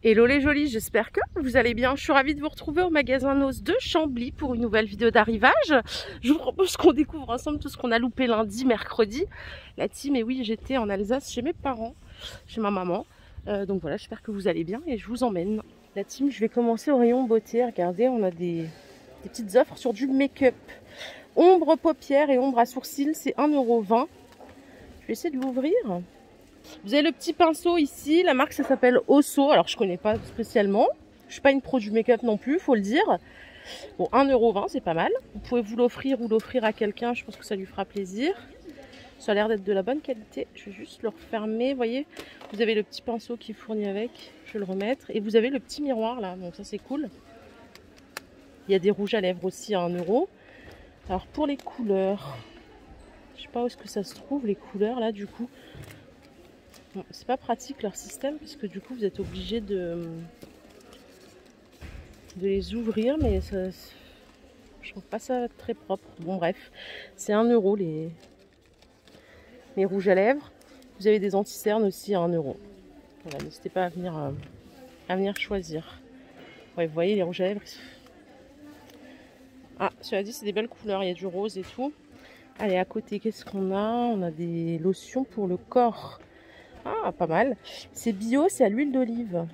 Hello les jolis, j'espère que vous allez bien. Je suis ravie de vous retrouver au magasin Noz de Chambly pour une nouvelle vidéo d'arrivage. Je vous propose qu'on découvre ensemble tout ce qu'on a loupé lundi, mercredi. La team, et oui, j'étais en Alsace chez mes parents, chez ma maman. Donc voilà, j'espère que vous allez bien et je vous emmène. La team, je vais commencer au rayon beauté. Regardez, on a des petites offres sur du make-up. Ombre paupières et ombre à sourcils, c'est 1,20 €. Je vais essayer de l'ouvrir. Vous avez le petit pinceau ici, la marque ça s'appelle Osso, alors je connais pas spécialement. Je suis pas une pro du make-up non plus, faut le dire. Bon, 1,20 € c'est pas mal. Vous pouvez vous l'offrir ou l'offrir à quelqu'un, je pense que ça lui fera plaisir. Ça a l'air d'être de la bonne qualité. Je vais juste le refermer, vous voyez. Vous avez le petit pinceau qui est fourni avec, je vais le remettre. Et vous avez le petit miroir là, donc ça c'est cool. Il y a des rouges à lèvres aussi à 1 €. Alors pour les couleurs, je sais pas où est-ce que ça se trouve les couleurs là du coup. Bon, c'est pas pratique leur système parce que du coup vous êtes obligé de les ouvrir, mais ça, je trouve pas ça très propre. Bon bref, c'est 1 € les rouges à lèvres. Vous avez des anti-cernes aussi à 1 €. Voilà, n'hésitez pas à venir choisir. Ouais, vous voyez les rouges à lèvres. Ah, cela dit, c'est des belles couleurs. Il y a du rose et tout. Allez, à côté, qu'est-ce qu'on a? On a des lotions pour le corps. Ah, pas mal. C'est bio, c'est à l'huile d'olive.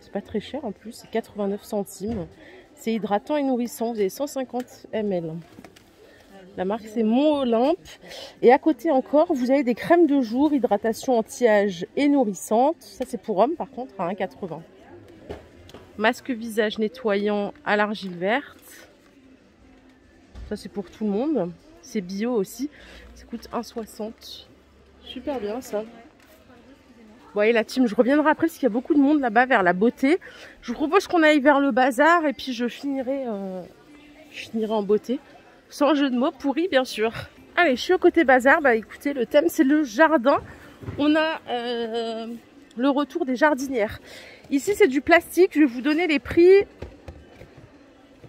C'est pas très cher en plus, c'est 89 centimes. C'est hydratant et nourrissant, vous avez 150 ml. La marque c'est Mont Olympe. Et à côté encore, vous avez des crèmes de jour, hydratation anti-âge et nourrissante. Ça c'est pour hommes par contre, à 1,80 €. Masque visage nettoyant à l'argile verte. Ça c'est pour tout le monde. C'est bio aussi. Ça coûte 1,60 €. Super bien ça. Vous voyez la team, je reviendrai après parce qu'il y a beaucoup de monde là-bas vers la beauté. Je vous propose qu'on aille vers le bazar et puis je finirai en beauté. Sans jeu de mots pourri bien sûr. Allez, je suis au côté bazar. Bah écoutez, le thème c'est le jardin. On a le retour des jardinières. Ici c'est du plastique, je vais vous donner les prix.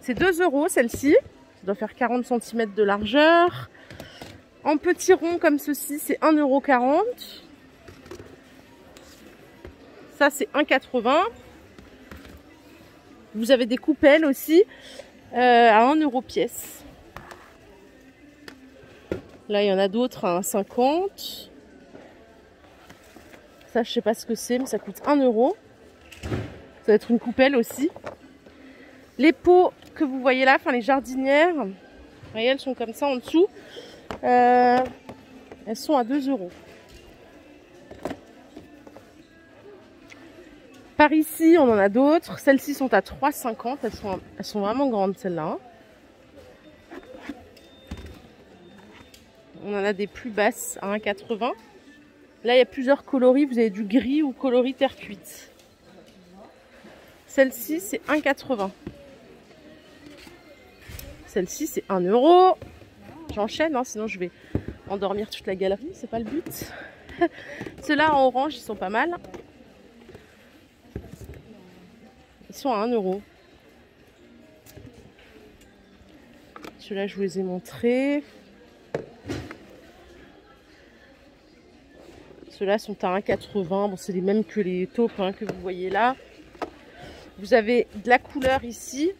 C'est 2 € celle-ci. Ça doit faire 40 cm de largeur. En petit rond comme ceci, c'est 1,40 €. Ça, c'est 1,80 €. Vous avez des coupelles aussi à 1 € pièce. Là, il y en a d'autres à 1,50 €. Ça, je sais pas ce que c'est, mais ça coûte 1 €. Ça va être une coupelle aussi. Les pots que vous voyez là, enfin les jardinières, voyez, elles sont comme ça en dessous. Elles sont à 2 €. Par ici, on en a d'autres. Celles-ci sont à 3,50 €. Elles sont vraiment grandes, celles-là. On en a des plus basses à 1,80 €. Là, il y a plusieurs coloris. Vous avez du gris ou coloris terre cuite. Celle-ci, c'est 1,80 €. Celle-ci, c'est 1 €. J'enchaîne, hein, sinon je vais endormir toute la galerie. C'est pas le but. Ceux-là en orange, ils sont pas mal. Ils sont à 1 €. Ceux-là, je vous les ai montrés. Ceux-là sont à 1,80 €. Bon, c'est les mêmes que les taupes hein, que vous voyez là. Vous avez de la couleur ici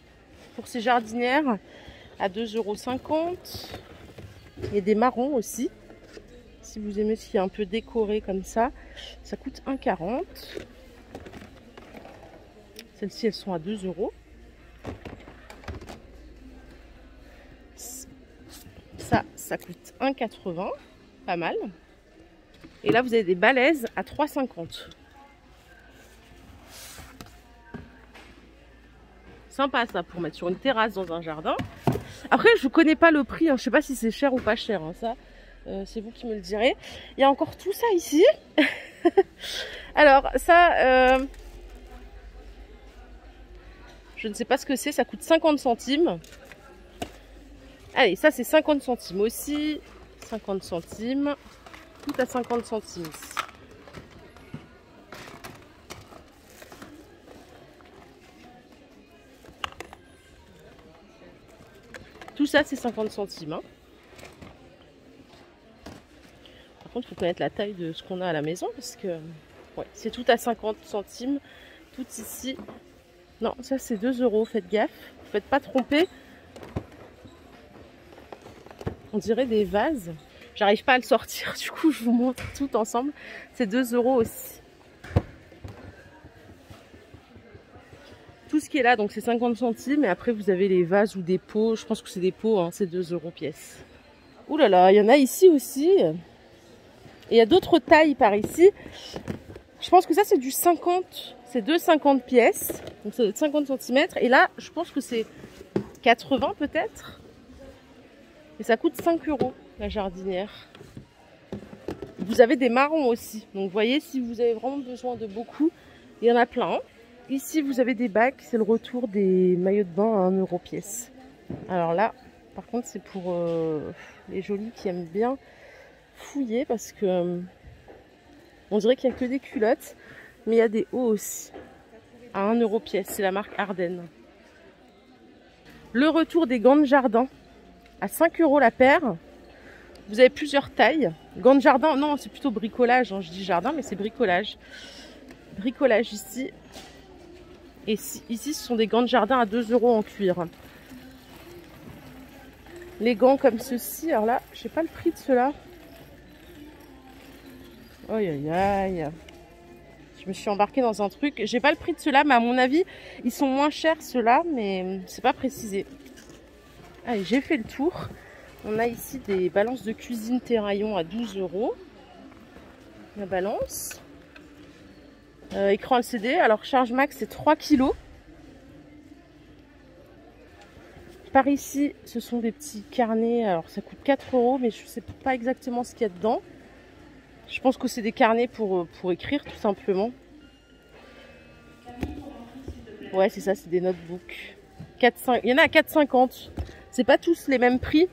pour ces jardinières à 2,50 €. Il y a des marrons aussi. Si vous aimez ce qui est un peu décoré comme ça, ça coûte 1,40 €. Celles-ci, elles sont à 2 €. Ça coûte 1,80 €. Pas mal. Et là, vous avez des balaises à 3,50 €. Sympa ça pour mettre sur une terrasse dans un jardin. Après, je ne connais pas le prix. Hein. Je ne sais pas si c'est cher ou pas cher. Hein. Ça, c'est vous qui me le direz. Il y a encore tout ça ici. Alors, ça... je ne sais pas ce que c'est, ça coûte 50 centimes. Allez, ça c'est 50 centimes aussi. 50 centimes. Tout à 50 centimes ici. Tout ça c'est 50 centimes. Hein. Par contre, il faut connaître la taille de ce qu'on a à la maison parce que ouais, c'est tout à 50 centimes. Tout ici. Non, ça c'est 2 €, faites gaffe. Ne faites pas tromper. On dirait des vases. J'arrive pas à le sortir, du coup je vous montre tout ensemble. C'est 2 € aussi. Tout ce qui est là, donc c'est 50 centimes. Et après vous avez les vases ou des pots. Je pense que c'est des pots, hein, c'est 2 € pièce. Ouh là là, il y en a ici aussi. Et il y a d'autres tailles par ici. Je pense que ça c'est du 50. C'est 2,50 pièces. Donc ça doit être 50 cm. Et là, je pense que c'est 80 peut-être. Et ça coûte 5 € la jardinière. Vous avez des marrons aussi. Donc vous voyez, si vous avez vraiment besoin de beaucoup, il y en a plein. Ici, vous avez des bacs. C'est le retour des maillots de bain à 1 € pièce. Alors là, par contre, c'est pour les jolis qui aiment bien fouiller parce que on dirait qu'il n'y a que des culottes, mais il y a des hauts aussi. À 1 € pièce. C'est la marque Ardennes. Le retour des gants de jardin à 5 € la paire. Vous avez plusieurs tailles. Gants de jardin, non, c'est plutôt bricolage. Hein. Je dis jardin, mais c'est bricolage. Bricolage ici. Et ici, ce sont des gants de jardin à 2 € en cuir. Les gants comme ceux-ci, alors là, je sais pas le prix de ceux-là. Aïe, aïe, aïe. Je me suis embarquée dans un truc. J'ai pas le prix de ceux-là, mais à mon avis, ils sont moins chers ceux-là, mais c'est pas précisé. Allez, j'ai fait le tour. On a ici des balances de cuisine Terraillon à 12 €. La balance. Écran LCD. Alors, charge max, c'est 3 kg. Par ici, ce sont des petits carnets. Alors, ça coûte 4 €, mais je ne sais pas exactement ce qu'il y a dedans. Je pense que c'est des carnets pour écrire, tout simplement. Ouais, c'est ça, c'est des notebooks. 4, 5, il y en a à 4,50 €. C'est pas tous les mêmes prix.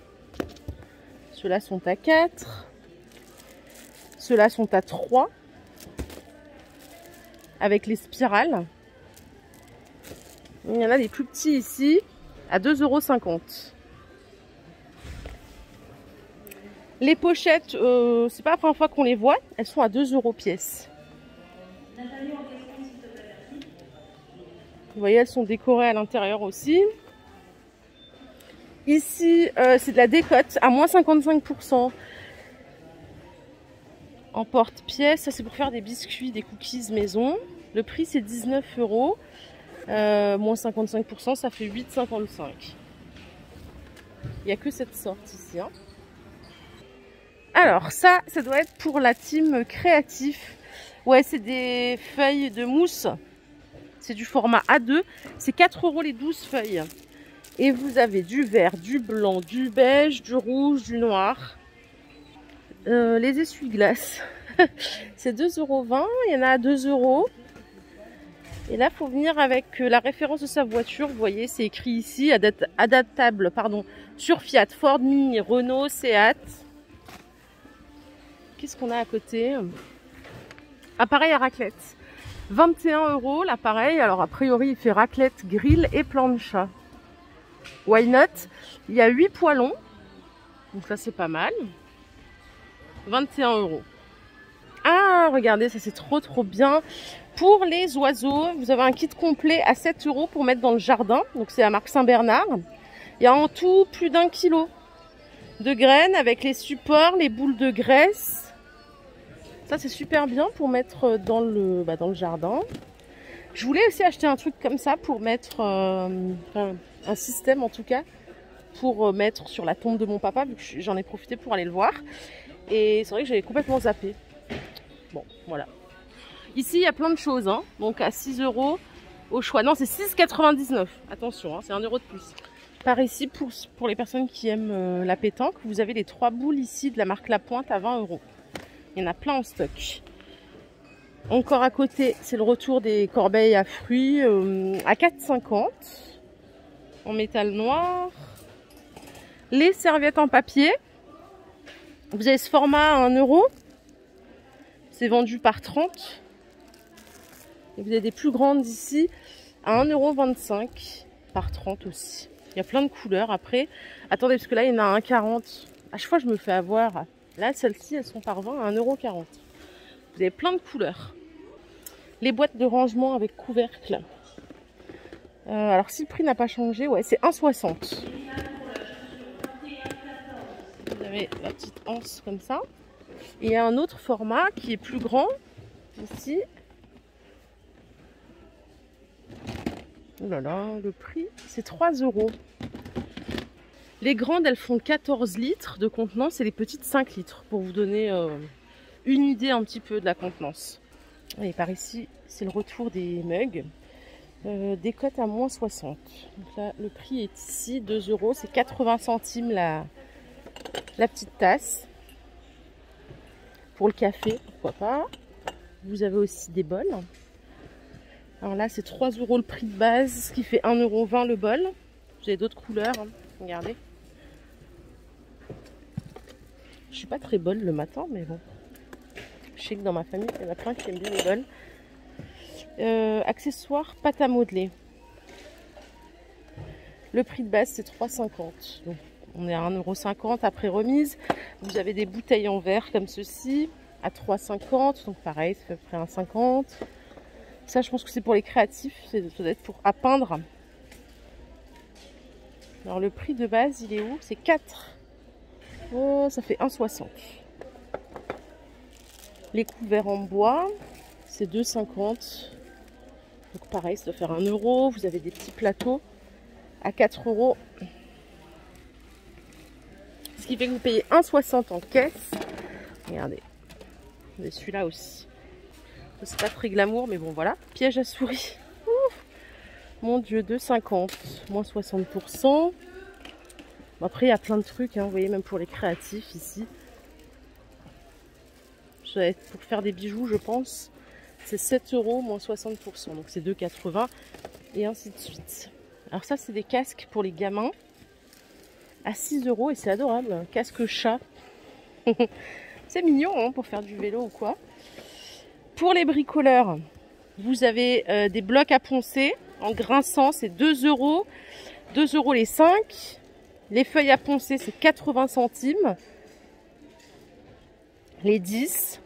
Ceux-là sont à 4. Ceux-là sont à 3. Avec les spirales. Il y en a des plus petits ici à 2,50 €. Les pochettes, c'est pas la première fois qu'on les voit. Elles sont à 2 € pièce. Vous voyez, elles sont décorées à l'intérieur aussi. Ici, c'est de la décote à moins 55%. En porte-pièce, ça c'est pour faire des biscuits, des cookies maison. Le prix c'est 19 €. Moins 55%, ça fait 8,55 €. Il n'y a que cette sorte ici. Hein. Alors ça doit être pour la team créatif. Ouais, c'est des feuilles de mousse. C'est du format A2. C'est 4 € les 12 feuilles. Et vous avez du vert, du blanc, du beige, du rouge, du noir. Les essuie-glaces. C'est 2,20 €. Il y en a à 2 €. Et là, il faut venir avec la référence de sa voiture. Vous voyez, c'est écrit ici, adaptable, pardon, sur Fiat, Ford, Mini, Renault, Seat. Qu'est-ce qu'on a à côté? Appareil à raclette. 21 € l'appareil. Alors, a priori, il fait raclette, grill et plancha. Why not? Il y a 8 poêlons. Donc ça, c'est pas mal. 21 €. Ah, regardez, ça c'est trop bien. Pour les oiseaux, vous avez un kit complet à 7 € pour mettre dans le jardin. Donc c'est la marque Saint-Bernard. Il y a en tout plus d'1 kg de graines avec les supports, les boules de graisse. Ça c'est super bien pour mettre dans le jardin. Je voulais aussi acheter un truc comme ça pour mettre, un système en tout cas, pour mettre sur la tombe de mon papa, vu que j'en ai profité pour aller le voir. Et c'est vrai que j'avais complètement zappé. Bon, voilà. Ici, il y a plein de choses. Hein. Donc, à 6 € au choix. Non, c'est 6,99 €. Attention, hein, c'est 1 € de plus. Par ici, pour les personnes qui aiment la pétanque, vous avez les 3 boules ici de la marque La Pointe à 20 €. Il y en a plein en stock. Encore à côté, c'est le retour des corbeilles à fruits à 4,50 € en métal noir. Les serviettes en papier. Vous avez ce format à 1 €. C'est vendu par 30. Et vous avez des plus grandes ici à 1,25 € par 30 aussi. Il y a plein de couleurs après. Attendez, parce que là, il y en a à 1,40 €. À chaque fois, je me fais avoir. Là, celles-ci, elles sont par 20 à 1,40 €. Vous avez plein de couleurs. Les boîtes de rangement avec couvercle. Alors si le prix n'a pas changé, ouais, c'est 1,60. Vous avez la petite anse comme ça. Et il y a un autre format qui est plus grand, ici. Oh là là, le prix, c'est 3 €. Les grandes, elles font 14 litres de contenance et les petites 5 litres, pour vous donner une idée un petit peu de la contenance. Et par ici, c'est le retour des mugs. Des cotes à moins 60. Donc là, le prix est ici, 2 €. C'est 80 centimes la petite tasse. Pour le café, pourquoi pas. Vous avez aussi des bols. Alors là, c'est 3 € le prix de base, ce qui fait 1,20 € le bol. Vous avez d'autres couleurs, hein. Regardez. Je suis pas très bol le matin, mais bon. Je sais que dans ma famille, il y en a plein qui aiment bien les bols. Accessoires, pâte à modeler. Le prix de base, c'est 3,50 €. Donc, on est à 1,50 € après remise. Vous avez des bouteilles en verre comme ceci à 3,50 €. Donc pareil, ça fait à peu près 1,50 €. Ça, je pense que c'est pour les créatifs. Ça doit être pour à peindre. Alors le prix de base, il est où? C'est 4. Oh, ça fait 1,60 €. Les couverts en bois, c'est 2,50 €. Donc pareil, ça doit faire 1 €. Vous avez des petits plateaux à 4 €. Ce qui fait que vous payez 1,60 € en caisse. Regardez. Vous avez celui-là aussi. C'est pas très glamour, mais bon voilà. Piège à souris. Ouf. Mon Dieu, 2,50 €. Moins 60%. Bon, après, il y a plein de trucs. Hein, vous voyez, même pour les créatifs ici. Ça va être pour faire des bijoux, je pense. C'est 7 € moins 60%. Donc c'est 2,80 € et ainsi de suite. Alors ça, c'est des casques pour les gamins à 6 € et c'est adorable. Casque chat. C'est mignon hein, pour faire du vélo ou quoi. Pour les bricoleurs, vous avez des blocs à poncer en grinçant. C'est 2 €. 2 € les 5. Les feuilles à poncer, c'est 80 centimes. Les 10.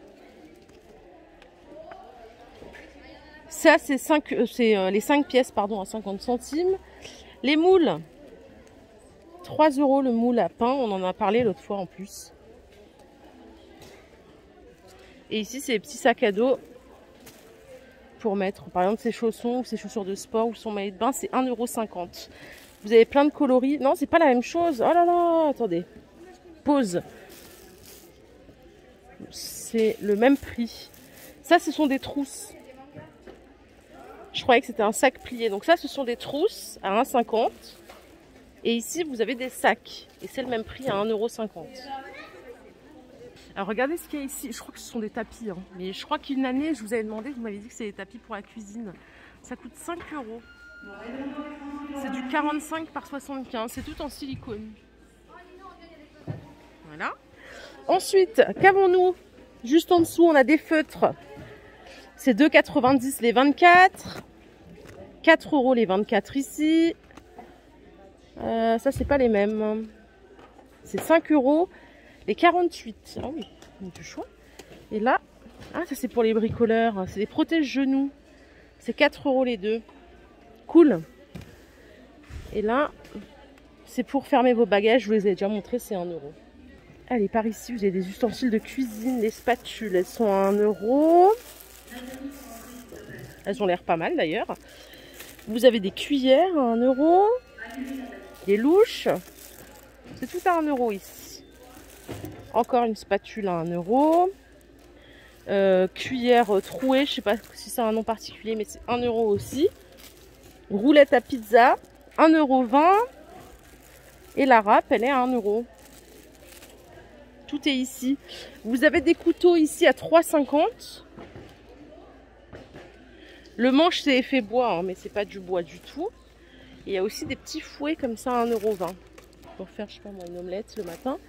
Ça, c'est les 5 pièces pardon, à 50 centimes. Les moules, 3 € le moule à pain. On en a parlé l'autre fois en plus. Et ici, c'est les petits sacs à dos pour mettre, par exemple, ses chaussons ou ses chaussures de sport ou son maillot de bain. C'est 1,50 €. Vous avez plein de coloris. Non, c'est pas la même chose. Oh là là, attendez. Pause. C'est le même prix. Ça, ce sont des trousses. Je croyais que c'était un sac plié. Donc ça, ce sont des trousses à 1,50 €. Et ici, vous avez des sacs. Et c'est le même prix à 1,50 €. Alors regardez ce qu'il y a ici. Je crois que ce sont des tapis. Hein. Mais je crois qu'une année, je vous avais demandé, vous m'avez dit que c'est des tapis pour la cuisine. Ça coûte 5 €. C'est du 45 par 75. C'est tout en silicone. Voilà. Ensuite, qu'avons-nous? Juste en dessous, on a des feutres. C'est 2,90 € les 24. 4 € les 24 ici. Ça, c'est pas les mêmes. C'est 5 € les 48. Ah oui, il y a du choix. Et là, ah, ça c'est pour les bricoleurs. C'est des protège-genoux. C'est 4 € les deux. Cool. Et là, c'est pour fermer vos bagages. Je vous les ai déjà montrés, c'est 1 €. Allez, par ici, vous avez des ustensiles de cuisine. Les spatules, elles sont à 1 €. Elles ont l'air pas mal d'ailleurs. Vous avez des cuillères à 1 €. Des louches. C'est tout à 1 € ici. Encore une spatule à 1 €. Cuillère trouée, je sais pas si c'est un nom particulier, mais c'est 1 € aussi. Roulette à pizza, 1,20 €. Et la râpe, elle est à 1 €. Tout est ici. Vous avez des couteaux ici à 3,50 €. Le manche, c'est effet bois, hein, mais c'est pas du bois du tout. Et il y a aussi des petits fouets comme ça à 1,20 € pour faire, je sais pas moi, une omelette le matin.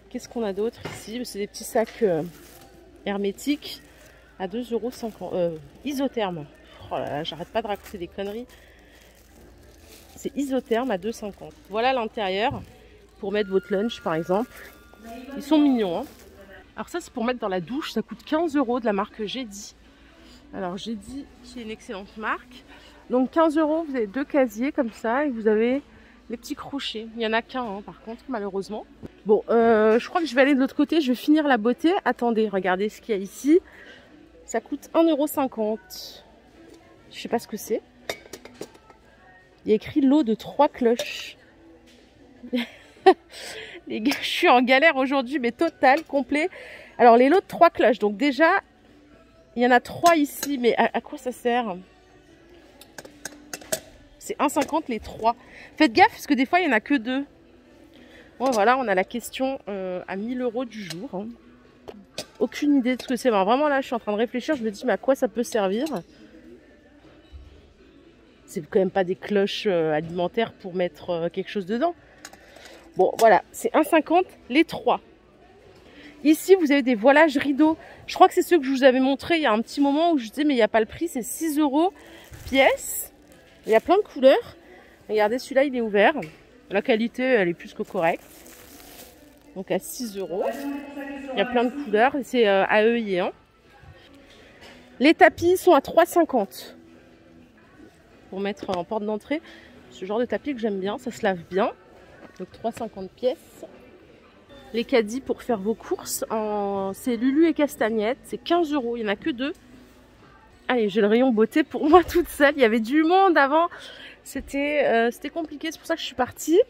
Qu'est-ce qu'on a d'autre ici? C'est des petits sacs hermétiques à 2,50 €. Isotherme. Oh là là, j'arrête pas de raconter des conneries. C'est isotherme à 2,50 €. Voilà l'intérieur pour mettre votre lunch par exemple. Ils sont mignons. Hein. Alors ça, c'est pour mettre dans la douche. Ça coûte 15 € de la marque Jedi. Alors j'ai dit qu'il y a une excellente marque. Donc 15 €, vous avez 2 casiers comme ça et vous avez les petits crochets. Il n'y en a qu'un hein, par contre malheureusement. Bon, je crois que je vais aller de l'autre côté, je vais finir la beauté. Attendez, regardez ce qu'il y a ici. Ça coûte 1,50 €. Je sais pas ce que c'est. Il y a écrit lot de 3 cloches. Les gars, je suis en galère aujourd'hui, mais total, complet. Alors les lots de 3 cloches, donc déjà, il y en a 3 ici, mais à quoi ça sert? C'est 1,50 les 3. Faites gaffe, parce que des fois, il n'y en a que 2. Bon, voilà, on a la question à 1000 € du jour. Hein. Aucune idée de ce que c'est. Ben, vraiment, là, je suis en train de réfléchir. Je me dis, mais à quoi ça peut servir? C'est quand même pas des cloches alimentaires pour mettre quelque chose dedans. Bon, voilà, c'est 1,50 les 3. Ici, vous avez des voilages rideaux. Je crois que c'est ceux que je vous avais montré il y a un petit moment où je disais, mais il n'y a pas le prix, c'est 6 € pièce. Il y a plein de couleurs. Regardez, celui-là, il est ouvert. La qualité, elle est plus que correcte. Donc à 6 €. Il y a plein de couleurs. C'est AEI. Hein. Les tapis sont à 3,50 pour mettre en porte d'entrée. Ce genre de tapis que j'aime bien, ça se lave bien. Donc 3,50 pièces. Les caddies pour faire vos courses, c'est Lulu et Castagnette, c'est 15 €, il n'y en a que 2. Allez, j'ai le rayon beauté pour moi toute seule, il y avait du monde avant, c'était compliqué, c'est pour ça que je suis partie.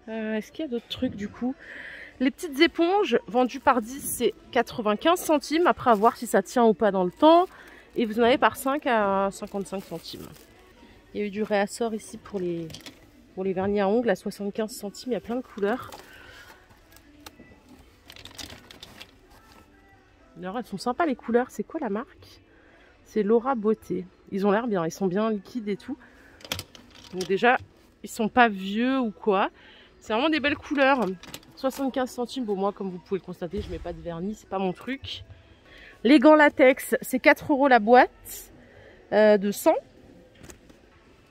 Est-ce qu'il y a d'autres trucs du coup? Les petites éponges vendues par 10, c'est 95 centimes, après à voir si ça tient ou pas dans le temps. Et vous en avez par 5 à 55 centimes. Il y a eu du réassort ici pour les vernis à ongles à 75 centimes, il y a plein de couleurs. Alors, elles sont sympas les couleurs. C'est quoi la marque? C'est Laura Beauté. Ils ont l'air bien. Ils sont bien liquides et tout. Donc déjà, ils sont pas vieux ou quoi. C'est vraiment des belles couleurs. 75 centimes. Bon, moi, comme vous pouvez le constater, je mets pas de vernis. C'est pas mon truc. Les gants latex, c'est 4 € la boîte de 100.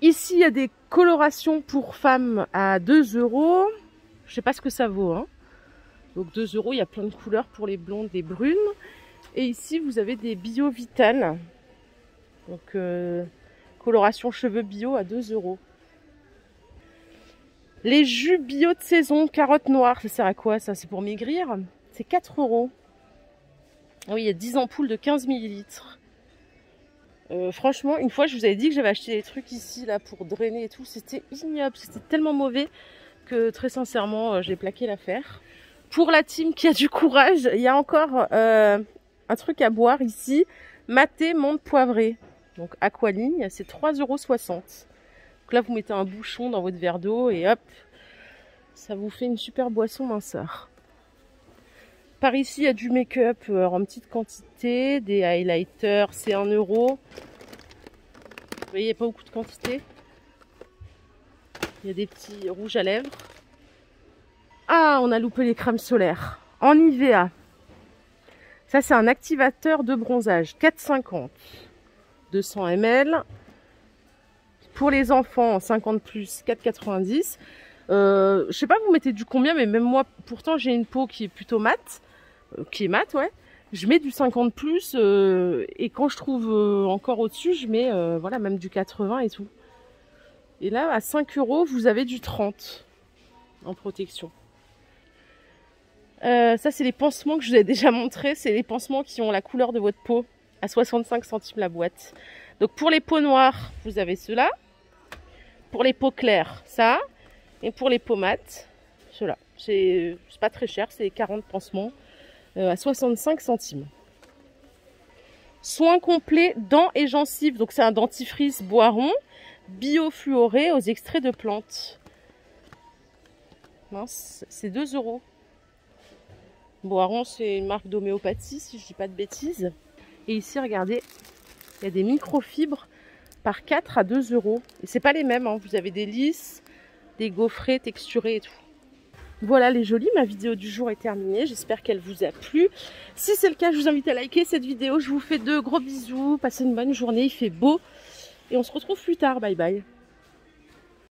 Ici, il y a des colorations pour femmes à 2 €. Je sais pas ce que ça vaut. Hein. Donc 2 €, il y a plein de couleurs pour les blondes, les brunes. Et ici, vous avez des bio Vital. Donc, coloration cheveux bio à 2 €. Les jus bio de saison, carottes noires, ça sert à quoi ça? C'est pour maigrir. C'est 4 €. Ah oui, il y a 10 ampoules de 15 ml. Franchement, une fois, je vous avais dit que j'avais acheté des trucs ici, là, pour drainer et tout. C'était ignoble, c'était tellement mauvais que, très sincèrement, j'ai plaqué l'affaire. Pour la team qui a du courage, il y a encore un truc à boire ici. Maté menthe poivrée. Donc Aqualigne, c'est 3,60 €. Donc là, vous mettez un bouchon dans votre verre d'eau et hop, ça vous fait une super boisson minceur. Par ici, il y a du make-up en petite quantité. Des highlighters, c'est 1 €. Vous voyez, il n'y a pas beaucoup de quantité. Il y a des petits rouges à lèvres. Ah, on a loupé les crèmes solaires. En Nivea. Ça, c'est un activateur de bronzage. 4,50 €. 200 ml. Pour les enfants, 50 plus, 4,90 €. Je sais pas, vous mettez du combien, mais même moi, pourtant, j'ai une peau qui est plutôt mate. Qui est mate, ouais. Je mets du 50 plus. Et quand je trouve encore au-dessus, je mets voilà, même du 80 et tout. Et là, à 5 €, vous avez du 30 en protection. Ça, c'est les pansements que je vous ai déjà montré. C'est les pansements qui ont la couleur de votre peau à 65 centimes la boîte. Donc, pour les peaux noires, vous avez ceux-là. Pour les peaux claires, ça. Et pour les peaux mates, ceux-là. C'est pas très cher, c'est 40 pansements à 65 centimes. Soins complets dents et gencives. Donc, c'est un dentifrice Boiron biofluoré aux extraits de plantes. Mince, c'est 2 €. Boiron, c'est une marque d'homéopathie, si je dis pas de bêtises. Et ici, regardez, il y a des microfibres par 4 à 2 €. Et c'est pas les mêmes, hein. Vous avez des lisses, des gaufrés texturés et tout. Voilà les jolis, ma vidéo du jour est terminée. J'espère qu'elle vous a plu. Si c'est le cas, je vous invite à liker cette vidéo. Je vous fais de gros bisous. Passez une bonne journée, il fait beau. Et on se retrouve plus tard. Bye bye.